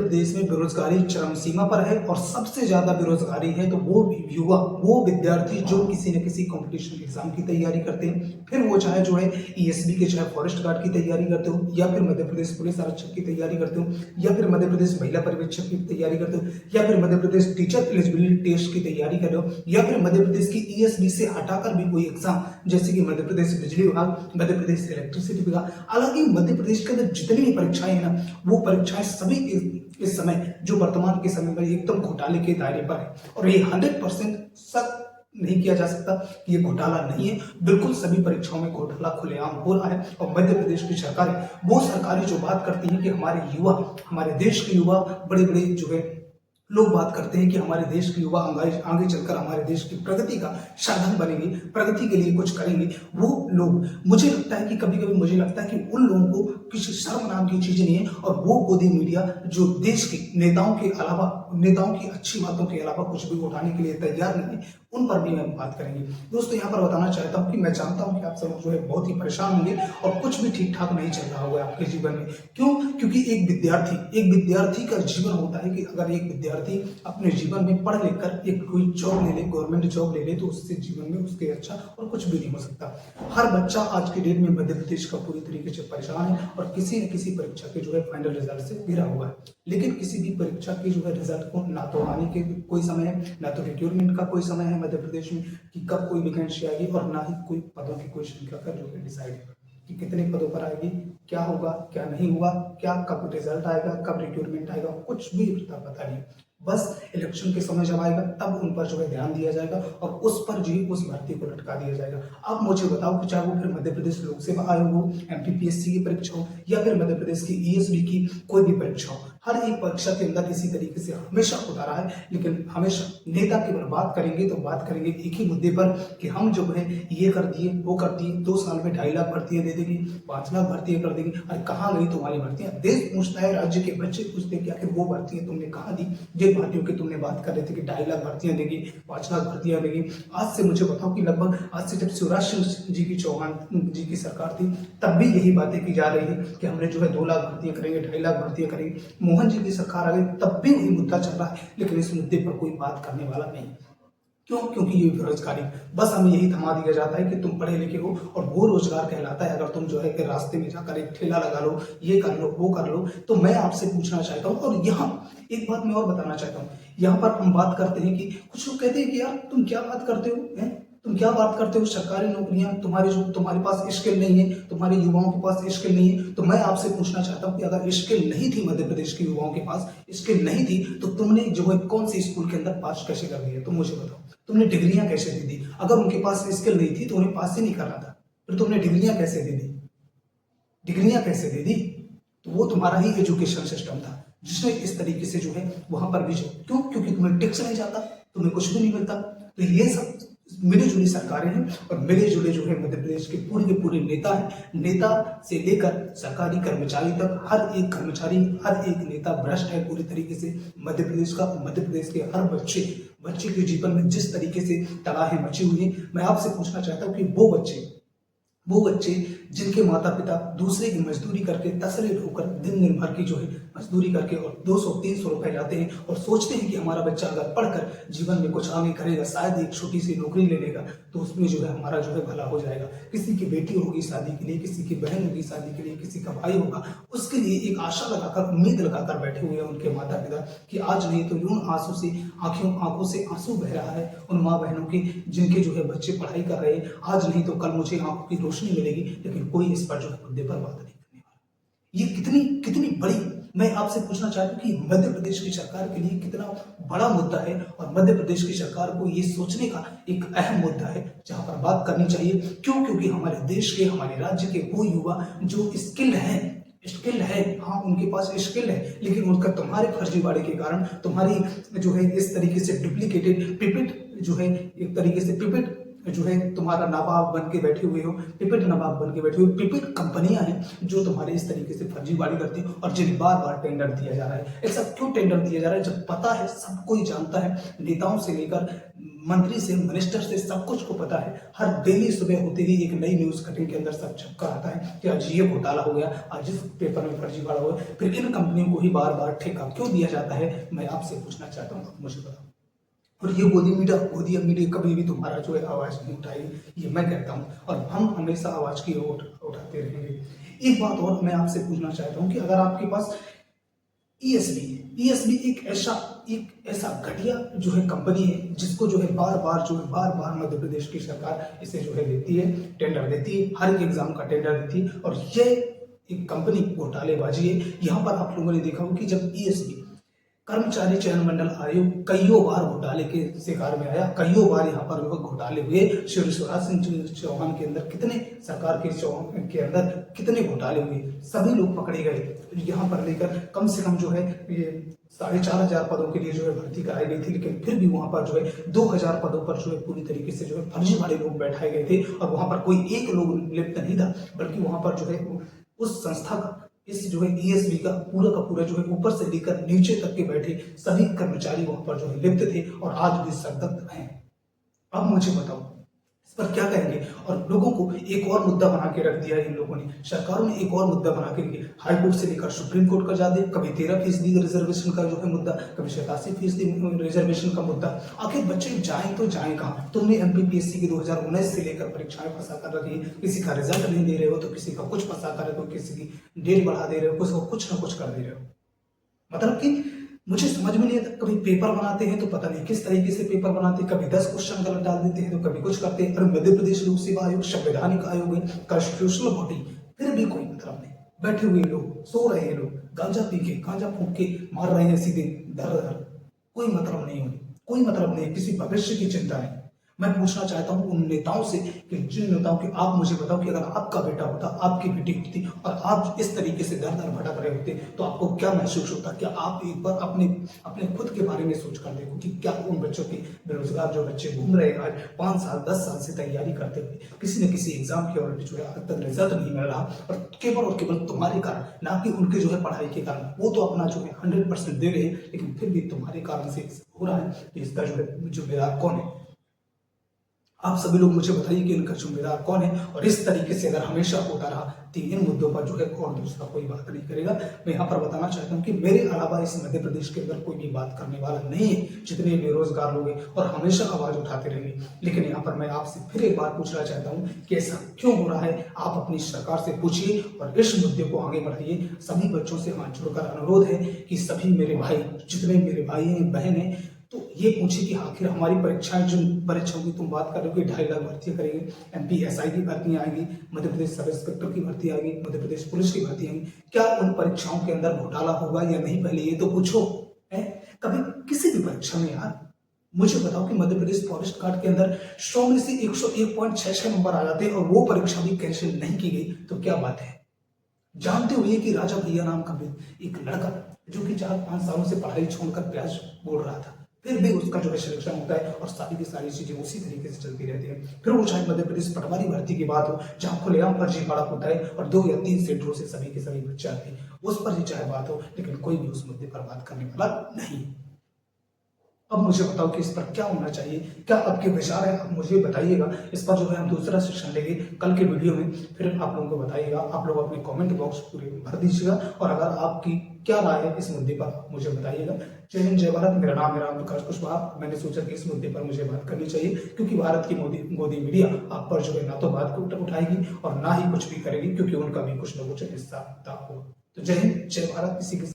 प्रदेश में बेरोजगारी चरम सीमा पर है और सबसे ज्यादा बेरोजगारी है तो वो युवा, वो विद्यार्थी जो किसी न किसी कंपटीशन एग्जाम की तैयारी करते हैं, फिर वो चाहे जो है ईएसबी के चाहे फॉरेस्ट गार्ड की तैयारी करते हो, या फिर मध्य प्रदेश पुलिस आरक्षक की तैयारी करते हो, या फिर मध्य प्रदेश महिला पर्यवेक्षक की तैयारी करते हो, या फिर Madhya Pradesh teacher eligibility test की तैयारी कर रहे हो, या फिर मध्य प्रदेश की ईएसबी से हटाकर भी कोई एग्जाम जैसे कि मध्य प्रदेश बिजली विभाग, मध्य प्रदेश इलेक्ट्रिसिटी विभाग, हालांकि मध्य प्रदेश के अंदर जितनी भी परीक्षाएं हैं ना, वो परीक्षाएं सभी इस समय जो वर्तमान के समय में एकदम घोटाले के दायरे पर है। और ये 100% सच नहीं किया जा सकता कि ये घोटाला नहीं है, बिल्कुल सभी परीक्षाओं में घोटाला खुलेआम हो रहा है। और मध्य प्रदेश की सरकारें, वो सरकारें जो बात करती हैं कि हमारे युवा, हमारे देश के युवा बड़े बड़े जो है लोग बात करते हैं कि हमारे देश के युवा आगे चलकर हमारे देश की प्रगति का साधन बनेंगे, प्रगति के लिए कुछ करेंगे, वो लोग, मुझे लगता है कि कभी कभी मुझे लगता है कि उन लोगों को किसी शर्म नाम की चीज नहीं है। और वो गोदी मीडिया जो देश के नेताओं के अलावा, नेताओं की अच्छी बातों के अलावा कुछ भी उठाने के लिए तैयार नहीं है, उन पर भी हम बात करेंगे। दोस्तों यहाँ पर बताना चाहता हूँ कि मैं जानता हूँ कि आप सब जो है बहुत ही परेशान होंगे और कुछ भी ठीक ठाक नहीं चल रहा होगा आपके जीवन में। क्यों? क्योंकि एक विद्यार्थी का जीवन होता है कि अगर एक विद्यार्थी अपने जीवन में पढ़ लिख कर एक कोई जॉब ले ले, गवर्नमेंट जॉब ले ले, तो उससे जीवन में उसके अच्छा और कुछ भी नहीं हो सकता। हर बच्चा आज के डेट में मध्य प्रदेश का पूरी तरीके से परेशान है और किसी न किसी परीक्षा के जो है फाइनल रिजल्ट से घिरा हुआ है। लेकिन किसी भी परीक्षा के जो है रिजल्ट को ना तो आने के कोई समय है, ना तो रिक्रूटमेंट का कोई समय है मध्य प्रदेश में कि कब कोई वैकेंसी आएगी, और ना ही कोई पदों की कोई संख्या का जो है डिसाइड कि कितने पदों पर आएगी, क्या होगा, क्या नहीं हुआ, क्या कब रिजल्ट आएगा, कब रिक्रूटमेंट आएगा, कुछ भी पता नहीं। बस इलेक्शन के समय जब आएगा तब उन पर जो है ध्यान दिया जाएगा और उस पर जो उस भर्ती को लटका दिया जाएगा। अब मुझे बताओ कि चाहे वो फिर मध्य प्रदेश लोक सेवा आयोग हो, एमपीपीएससी की परीक्षा हो, या फिर मध्य प्रदेश की ईएसबी की कोई भी परीक्षा हो, हर एक परीक्षा के अंदर इसी तरीके से हमेशा होता रहा है। लेकिन हमेशा नेता केवल बात करेंगे तो बात करेंगे एक ही मुद्दे पर कि हम जो है ये कर दिए, वो कर दिए, 2 साल में 2.5 लाख भर्तियां दे देगी, 5 लाख भर्तियां कर देगी। अरे कहाँ गई तुम्हारी भर्तियां? देश पूछता है, राज्य के बच्चे पूछते हैं कि आखिर वो भर्तियां तुमने कहाँ दी, जिन भर्तियों की तुमने बात कर रहे थे कि 2.5 लाख भर्तियां देगी, 5 लाख भर्तियां देगी। आज से मुझे बताओ कि लगभग आज से जब शिवराज सिंह जी की, चौहान जी की सरकार थी, तब भी यही बातें की जा रही है कि हमने जो है 2 लाख भर्तियां करेंगे, 2.5 लाख भर्तियां करेंगे। मोहन जी की सरकार आ गई, तब भी वही मुद्दा चल रहा है, लेकिन इस मुद्दे पर कोई बात करने वाला नहीं। क्यों? क्योंकि ये बेरोजगारी, बस हमें यही थमा दिया जाता है कि तुम पढ़े लिखे हो और वो रोजगार कहलाता है अगर तुम जो है कि रास्ते में जाकर एक ठेला लगा लो, ये कर लो, वो कर लो। तो मैं आपसे पूछना चाहता हूँ, और यहाँ एक बात मैं और बताना चाहता हूँ, यहाँ पर हम बात करते हैं कि कुछ लोग कहते हैं कि यार तुम क्या बात करते हो, हैं? तुम क्या बात करते हो, सरकारी नौकरियां तुम्हारे पास स्किल नहीं है, तुम्हारे युवाओं के पास स्किल नहीं है। तो मैं आपसे पूछना चाहता हूं कि अगर स्किल नहीं थी, मध्य प्रदेश के युवाओं के पास स्किल नहीं थी, तो तुमने जो है कौन से स्कूल के अंदर पास कैसे कर दिया? तुम मुझे बताओ, तुमने डिग्रियां कैसे दे दी? अगर उनके पास स्किल नहीं थी तो उन्हें पास ही नहीं करना था, फिर तुमने डिग्रियां कैसे दे दी? डिग्रियां कैसे दे दी? तो वो तुम्हारा ही एजुकेशन सिस्टम था जिसने इस तरीके से जो है वहां पर भी क्यों? क्योंकि तुम्हें टैक्स नहीं जाता, तुम्हें कुछ भी नहीं मिलता। तो ये सब मिली जुली सरकारें हैं और मिले जुले जो है मध्य प्रदेश के पूरे नेता हैं। नेता से लेकर सरकारी कर्मचारी तक हर एक कर्मचारी, हर एक नेता भ्रष्ट है पूरी तरीके से मध्य प्रदेश का। मध्य प्रदेश के हर बच्चे के जीवन में जिस तरीके से तबाही मची हुई है, मैं आपसे पूछना चाहता हूँ कि वो बच्चे जिनके माता पिता दूसरे की मजदूरी करके तसले ढोकर दिन भर की जो है मजदूरी करके और 200-300 रुपए लाते हैं और सोचते हैं कि हमारा बच्चा अगर पढ़कर जीवन में कुछ आगे करेगा, शायद एक छोटी सी नौकरी ले लेगा तो उसमें जो है हमारा जो है भला हो जाएगा। किसी की बेटी होगी शादी के लिए, किसी की बहन होगी शादी के लिए, किसी का भाई होगा, उसके लिए एक आशा लगाकर, उम्मीद लगाकर बैठे हुए हैं उनके माता पिता कि आज नहीं तो यूं आंसू से आंखों से आंसू बह रहा है उन माँ बहनों की जिनके जो है बच्चे पढ़ाई कर रहे हैं। आज नहीं तो कल मुझे आंखों की रोशनी मिलेगी, लेकिन कोई इस पर जो है मुद्दे पर बात नहीं करने वाला। ये कितनी बड़ी, मैं आपसे पूछना चाहता हूँ कि मध्य प्रदेश की सरकार के लिए कितना बड़ा मुद्दा है और मध्य प्रदेश की सरकार को ये सोचने का एक अहम मुद्दा है जहां पर बात करनी चाहिए। क्यों? क्योंकि हमारे देश के, हमारे राज्य के वो युवा जो स्किल है, हाँ उनके पास स्किल है, लेकिन उनका तुम्हारे फर्जीवाड़े के कारण, तुम्हारी जो है इस तरीके से डुप्लीकेटेड पिपिट जो है, एक तरीके से पिपिट जो है तुम्हारा नवाब बन के बैठे हुए हो, पिपिट नवाब बन के बैठे हुए, पिपिट कंपनियां हैं जो तुम्हारे इस तरीके से फर्जीवाड़ी करती है और जिन्हें बार बार टेंडर दिया जा रहा है। ऐसा क्यों टेंडर दिया जा रहा है जब पता है, सब कोई जानता है, नेताओं से लेकर मंत्री से, मिनिस्टर से, सब कुछ को पता है। हर डेली सुबह होते ही एक नई न्यूज कटिंग के अंदर सब छपकर आता है कि आज ये घोटाला हो गया, आज इस पेपर में फर्जीवाड़ा हो गया। फिर इन कंपनियों को ही बार बार ठेका क्यों दिया जाता है, मैं आपसे पूछना चाहता हूँ, मुझे बताओ। और ये गोदी मीडिया कभी भी तुम्हारा जो है आवाज नहीं उठाएगी, ये मैं कहता हूँ, और हम हमेशा आवाज की उठाते रहेंगे। एक बात और मैं आपसे पूछना चाहता हूँ कि अगर आपके पास ईएसबी एक ऐसा घटिया जो है कंपनी है जिसको जो है बार बार मध्य प्रदेश की सरकार इसे जो है देती है, टेंडर देती है, हर एक एग्जाम का टेंडर देती है, और ये एक कंपनी घोटालेबाजी है। यहाँ पर आप लोगों ने देखा हो कि जब ईएसबी कर्मचारी चयन मंडल आयोग कईयों बार घोटाले के शिकार में आया, कईयों बार यहाँ पर घोटाले हुए। श्री शिवराज सिंह चौहान के अंदर कितने, सरकार के अंदर कितने घोटाले हुए, सभी लोग पकड़े गए। यहाँ पर लेकर कम से कम जो है ये 4,500 पदों के लिए जो है भर्ती कराई गई थी, लेकिन फिर भी वहां पर जो है 2,000 पदों पर जो है पूरी तरीके से जो है फर्जीवाड़े लोग बैठाए गए थे, और वहां पर कोई एक लोग लिप्त नहीं था, बल्कि वहां पर जो है उस संस्था का, इस जो है ईएसबी का पूरा जो है ऊपर से लेकर नीचे तक के बैठे सभी कर्मचारी वहां पर जो है लिप्त थे और आज भी संदिग्ध हैं। अब मुझे बताओ इस पर क्या कहेंगे। और लोगों को एक और मुद्दा बना के रख दिया इन लोगों ने, सरकारों ने एक और मुद्दा बना के रखा, हाई कोर्ट से लेकर सुप्रीम कोर्ट का जा दे, कभी 13% रिजर्वेशन का जो है मुद्दा, कभी 87% रिजर्वेशन का मुद्दा। आखिर बच्चे जाएं तो जाएं कहाँ। तुमने एमपीपीएससी की 2019 से लेकर परीक्षाएं फंसा कर रखी, किसी का रिजल्ट नहीं दे रहे हो तो किसी का कुछ फंसा कर रहे हो, किसी की डेट बढ़ा दे रहे हो, कुछ ना कुछ कर दे रहे हो। मतलब कि मुझे समझ में नहीं आता, कभी पेपर बनाते हैं तो पता नहीं किस तरीके से पेपर बनाते हैं, कभी 10 क्वेश्चन गलत डाल देते हैं तो कभी कुछ करते हैं। और मध्य प्रदेश लोक सेवा आयोग संवैधानिक आयोग है, कॉन्स्टिट्यूशनल बॉडी, फिर भी कोई मतलब नहीं। बैठे हुए लोग, सो रहे हैं लोग, गांजा पी के, गांजा फूंक के मार रहे हैं सीधे धर, कोई मतलब नहीं होगी, कोई मतलब नहीं, किसी भविष्य की चिंता नहीं। मैं पूछना चाहता हूं उन नेताओं से कि जिन नेताओं की, आप मुझे बताओ कि अगर आपका बेटा होता, आपकी बेटी होती और आप इस तरीके से दर दर भटक रहे होते तो आपको क्या महसूस होता। क्या आप एक बार अपने खुद के बारे में सोच कर देखो कि क्या उन बच्चों की, बेरोजगार जो बच्चे घूम रहे हैं आज 5 साल 10 साल से तैयारी करते हुए, किसी न किसी एग्जाम की और जो है आज तक रिजल्ट नहीं मिल रहा, और केवल तुम्हारे कारण, ना कि उनके जो है पढ़ाई के कारण। वो तो अपना जो है 100% दे रहे हैं, लेकिन फिर भी तुम्हारे कारण से हो रहा है। इसका जो है जिम्मेदार कौन है? आप सभी लोग मुझे बताइए कि इनका जिम्मेदार कौन है। और इस तरीके से अगर हमेशा होता रहा तो इन मुद्दों पर जो है और दूसरा कोई बात नहीं करेगा। मैं यहाँ पर बताना चाहता हूँ कि मेरे अलावा इस मध्य प्रदेश के अंदर कोई भी बात करने वाला नहीं है, जितने बेरोजगार लोग हैं, और हमेशा आवाज उठाते रहेंगे। लेकिन यहाँ पर मैं आपसे फिर एक बार पूछना चाहता हूँ कि ऐसा क्यों हो रहा है। आप अपनी सरकार से पूछिए और इस मुद्दे को आगे बढ़ाइए। सभी बच्चों से हाथ जोड़कर अनुरोध है कि सभी मेरे भाई, जितने मेरे भाई हैं, बहन हैं, तो ये पूछे कि आखिर हमारी परीक्षाएं, जो परीक्षाओं की तुम बात कर रहे हो कि 2.5 लाख भर्तियां करेंगे, एमपीएसआई की भर्तियां आएंगी, मध्य प्रदेश सब इंस्पेक्टर की भर्ती आएगी, मध्य प्रदेश पुलिस की भर्ती आएंगी, क्या उन परीक्षाओं के अंदर घोटाला होगा या नहीं, पहले ये तो पूछो है। कभी किसी भी परीक्षा में यार मुझे बताओ कि मध्य प्रदेश फॉरेस्ट गार्ड के अंदर 100 में से 101.66 नंबर आ जाते और वो परीक्षा भी कैंसिल नहीं की गई, तो क्या बात है। जानते हुए कि राजा भैया नाम का एक लड़का जो कि 4-5 सालों से पढ़ाई छोड़कर प्याज बोल रहा था, फिर भी उसका जो है सिलेक्शन होता है और सारी की सारी चीजें उसी तरीके से चलती रहती है। फिर वो चाहे मध्य प्रदेश पटवारी भर्ती की बात हो, जहां खुलेआम फर्जीवाड़ा होता है और 2 या 3 सेंटरों से सभी के सभी बच्चे आते हैं, उस पर ही चाहे बात हो, लेकिन कोई भी उस मुद्दे पर बात करने वाला नहीं। अब मुझे बताओ कि इस पर क्या होना चाहिए, क्या आपके विचार है, आप मुझे बताइएगा। इस पर जो है हम दूसरा सेक्शन लेंगे कल के वीडियो में, फिर आप लोगों को बताइएगा। आप लोग अपने कमेंट बॉक्स पूरे भर दीजिएगा और अगर आपकी क्या राय है इस मुद्दे पर मुझे बताइएगा। जय हिंद, जय भारत। मेरा नाम है राम विकास कुशवाहा। मैंने सोचा कि इस मुद्दे पर मुझे बात करनी चाहिए, क्योंकि भारत की गोदी मीडिया आप पर जो है ना तो बात को उठाएगी और ना ही कुछ भी करेगी, क्योंकि उनका भी कुछ न कुछ हिस्सा होता हो। तो जय हिंद, जय भारत। इसी के